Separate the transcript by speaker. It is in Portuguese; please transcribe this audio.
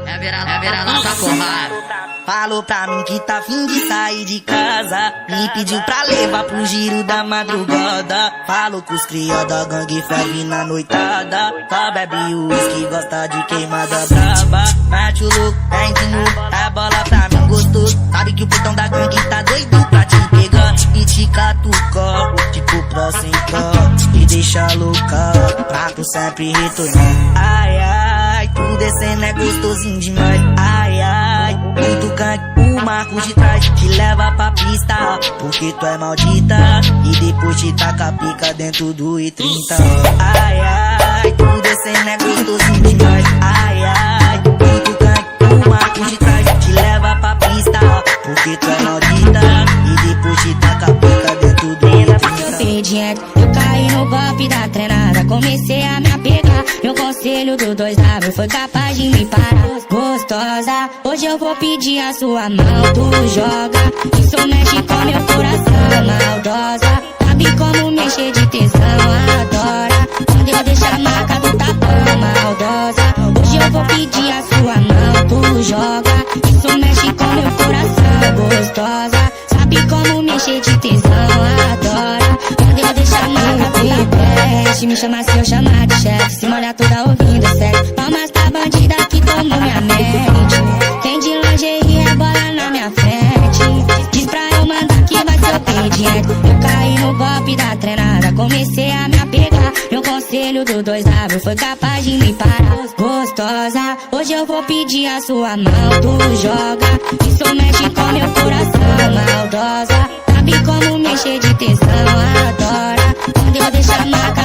Speaker 1: É virar nossa porrada.
Speaker 2: Falou pra mim que tá fim de sair de casa, me pediu pra levar pro giro da madrugada. Falou que os cria da gangue ferve na noitada, só bebe uísque, gosta de queimada braba. Mete o louco, vem de novo, a bola pra mim gostoso. Sabe que o putão da gangue tá doido pra te pegar e te catucar, tipo pra sentar e deixa louca, pra tu sempre retornar. Ai, ai, tu descendo é gostosinho demais. Ai, ai, muito canto, o Marcos de trás te leva pra pista, porque tu é maldita e depois te taca a pica dentro do I-30. Ai, ai, tu descendo é gostosinho demais. Ai, ai, muito canto, o Marcos de trás te leva pra pista, porque tu é maldita e depois te taca a pica dentro do I-30.
Speaker 3: Eu caí no golpe da treinada, comecei a me apegar. Meu conselho do 2W foi capaz de me parar. Gostosa, hoje eu vou pedir a sua mão. Tu joga, isso mexe com meu coração. Maldosa, sabe como mexer de tesão. Adora, quando eu deixo a marca do tapão. Maldosa, hoje eu vou pedir a sua mão. Tu joga, isso mexe com meu coração. Gostosa, sabe como mexer de tesão. Adora, quando eu deixo a marca do tapão. Me chama se eu chamar de chefe, se molhar toda ouvindo sexo. Palmas pra bandida que tomou minha mente. Quem de lingerie rebola na minha frente, diz pra eu mandar que vai ser obediente. Eu caí no golpe da treinada, comecei a me apegar. Meu conselho do 2W foi capaz de me parar. Gostosa, hoje eu vou pedir a sua mão. Tu joga, isso mexe com meu coração. Maldosa, sabe como mexer de tesão. Adora, quando eu deixo a marca